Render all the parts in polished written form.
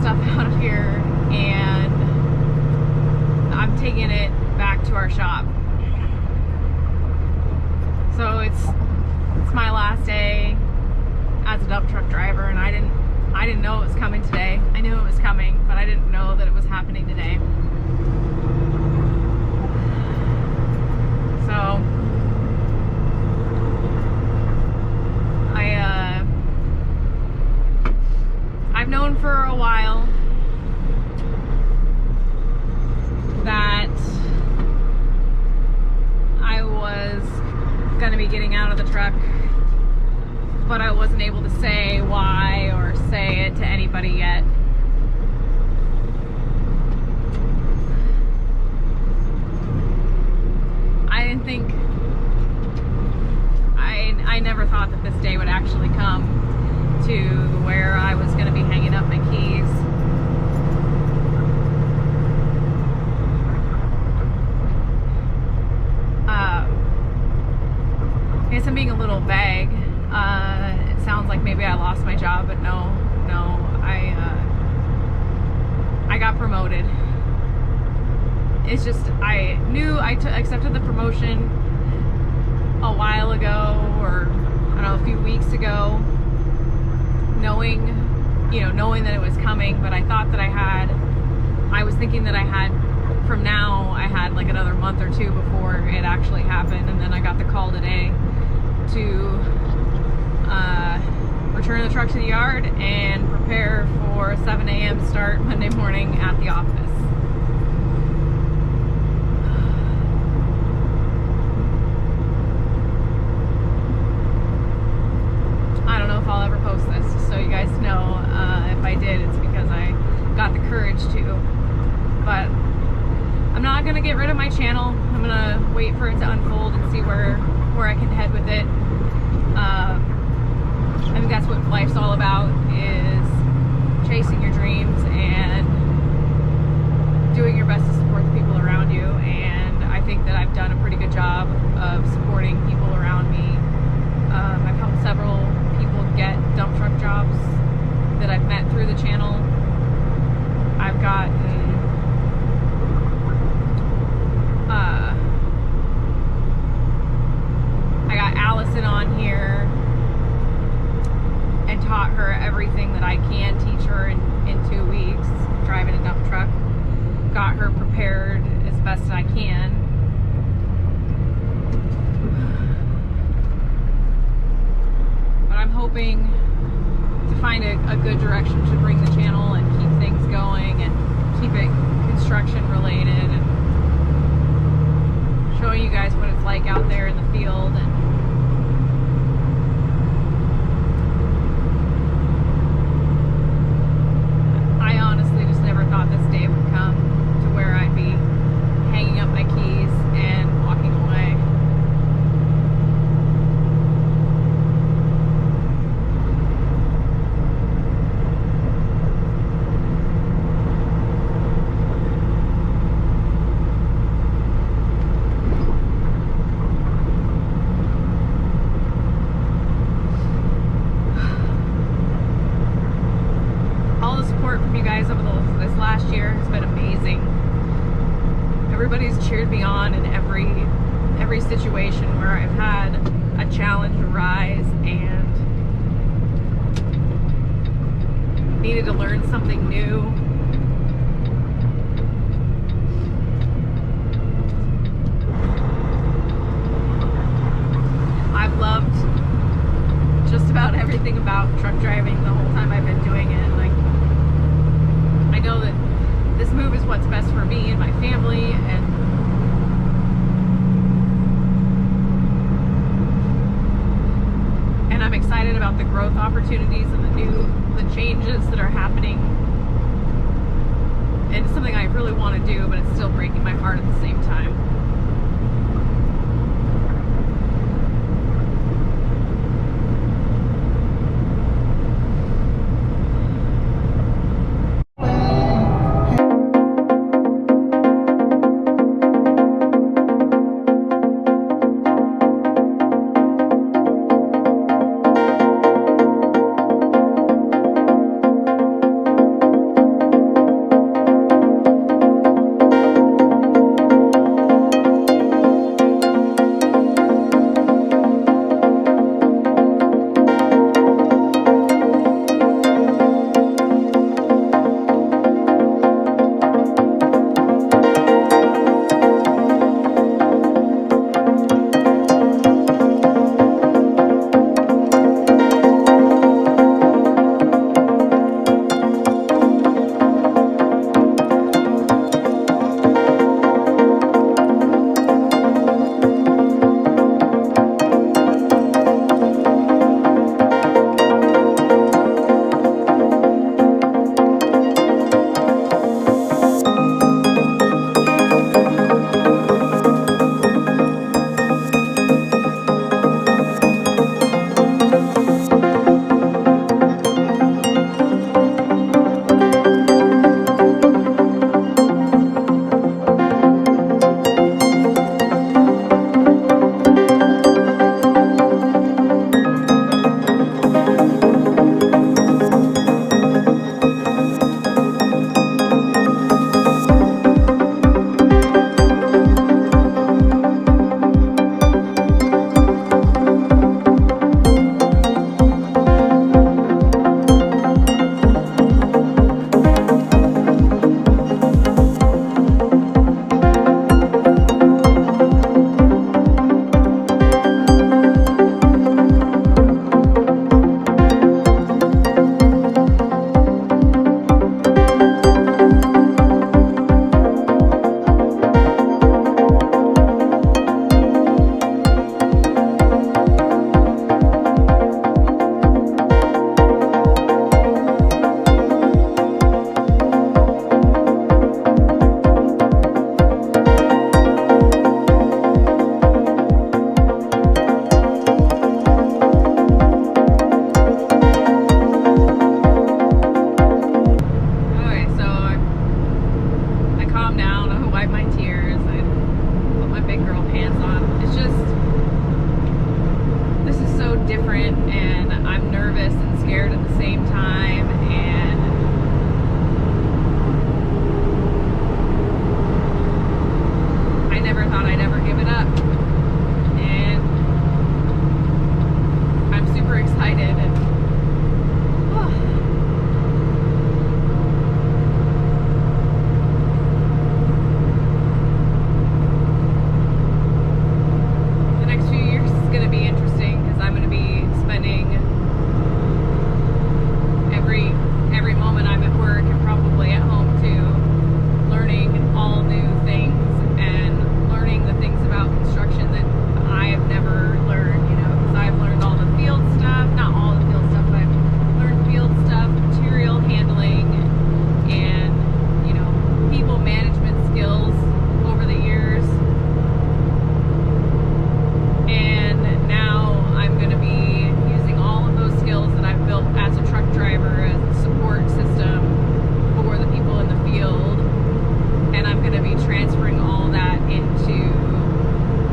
stuff out of here and I'm taking it back to our shop. So it's my last day as a dump truck driver, and I didn't know it was coming today. I knew it was coming, but I didn't know that it was happening today. So I've known for a while that I was going to be getting out of the truck, but I wasn't able to say why or say it to anybody yet. I didn't think, I never thought that this day would actually come to where I was going to be hanging up my keys. I guess I'm being a little vague. It sounds like maybe I lost my job, but no, I got promoted. It's just, I knew I accepted the promotion a while ago, or I don't know, a few weeks ago, knowing that it was coming, but I thought that I was thinking that I had like another month or two before it actually happened, and then I got the call today to return the truck to the yard and prepare for a 7 a.m. start Monday morning at the office. I don't know if I'll ever post this, just so you guys know. If I did, it's because I got the courage to. But I'm not gonna get rid of my channel. I'm gonna wait for it to unfold and see where I can head with it. I think that's what life's all about, is chasing your dreams and doing your best to support the people around you. And I think that I've done a pretty good job of supporting people around me. I've helped several people get dump truck jobs that I've met through the channel. I've gotten I got Allison on here and taught her everything that I can teach her in 2 weeks driving a dump truck. Got her prepared as best as I can. But I'm hoping to find a good direction to bring the channel and keep things going and keep it construction related, and showing you guys what it's like out there in the field. And I honestly just never thought this day would come to where I'd be hanging up my keys and walking away. From you guys over this last year has been amazing. Everybody's cheered me on in every situation where I've had a challenge arise and needed to learn something new. I've loved just about everything about truck driving the whole time I've been doing it. Like, I know that this move is what's best for me and my family, and I'm excited about the growth opportunities and the changes that are happening. And it's something I really want to do, but it's still breaking my heart at the same time. scared at the same time, and I never thought I'd ever give it up. And I'm super excited, and the next few years is going to be interesting because I'm going to be spending every moment I'm at work and probably at home too, learning all new things and learning the things about construction that I have never learned, you know, because I've learned all the field stuff, not all the field stuff, but I've learned field stuff, material handling, and, you know, people management skills over the years. And now I'm going to be using all of those skills that I've built as a truck driver, as a support system for the people in the field, and I'm going to be transferring all that into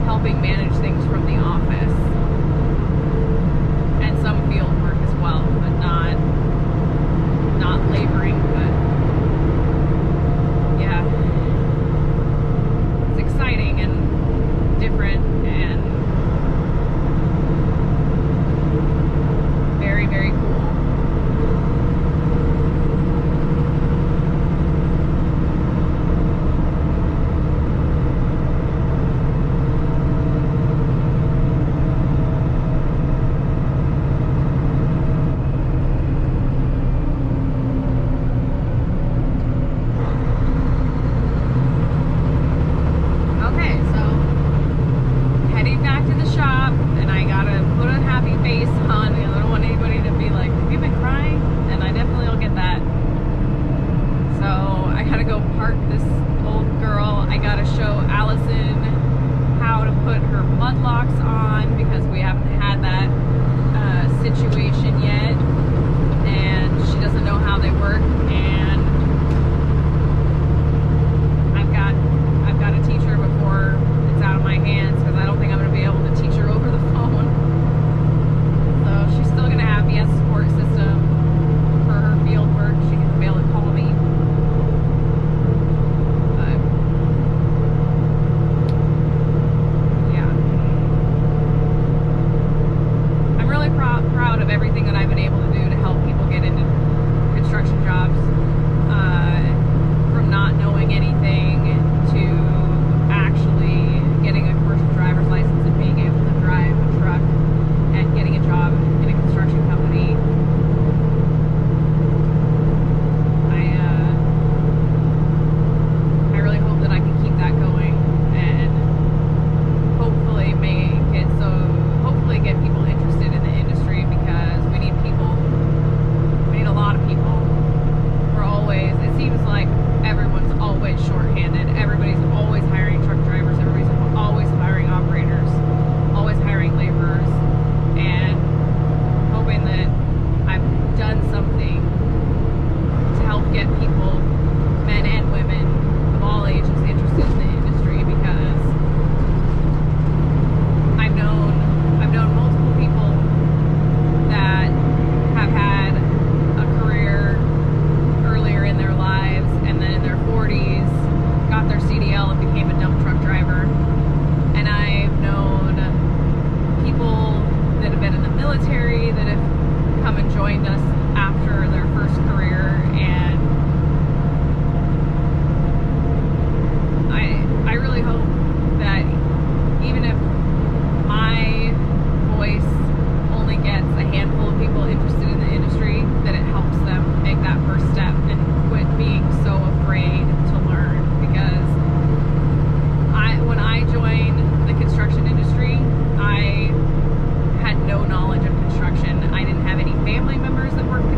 helping manage things from the office and some field work as well, but not laboring. But yeah, it's exciting and different and very, very cool. Okay, so heading back to the shop, and I gotta put a happy face on. I don't want anybody to be like, have you been crying? And I definitely will get that. So I gotta go park this old girl. I gotta show Allison how to put her mud locks on because we haven't had that situation yet, and she doesn't know how they work. And I've got to teach her before it's out of my hands, because I don't think I'm going to be able to teach her over the phone. So she's still going to have me as a support system for her field work. She can be able to call me. But yeah, I'm really proud of everything that I've been able to do to help people get into construction jobs, from not knowing anything to actually getting a commercial driver's license and being able to drive a truck and getting a job in a construction company. I really hope that I can keep that going and hopefully hopefully get people interested in the industry, because we need people. We need a lot of people. It seems like everyone's always shorthanded. Everybody's always hiring truck drivers. Everybody's always hiring operators, always hiring laborers, and hoping that I've done something to help get people, men and women of all ages, interested in the industry, because I've known multiple people that have had a career earlier in their lives, and then in their 40s got their CDL and became a dump truck driver. And I've known people that have been in the military that have come and joined us after their first career, and I really hope that even if my voice only gets a handful of people interested in the industry, that it helps them make that first step and quit being so afraid to learn. Because when I joined the construction industry, I had no knowledge of construction. I didn't have any family members that worked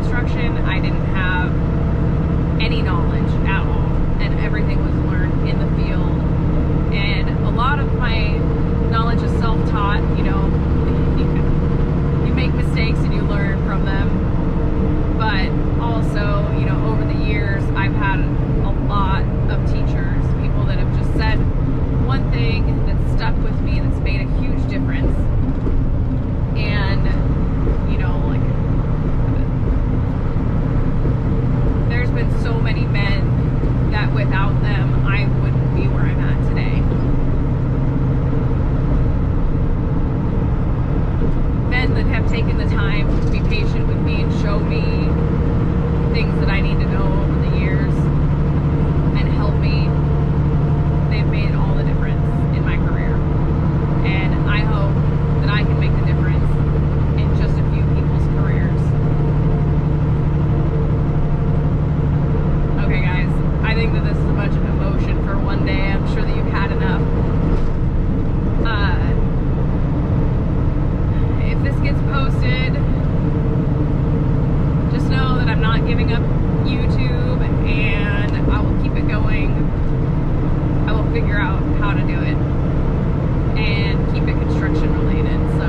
giving up YouTube, and I will keep it going. I will figure out how to do it and keep it construction related. So,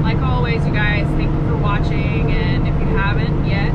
like always, you guys, thank you for watching, and if you haven't yet,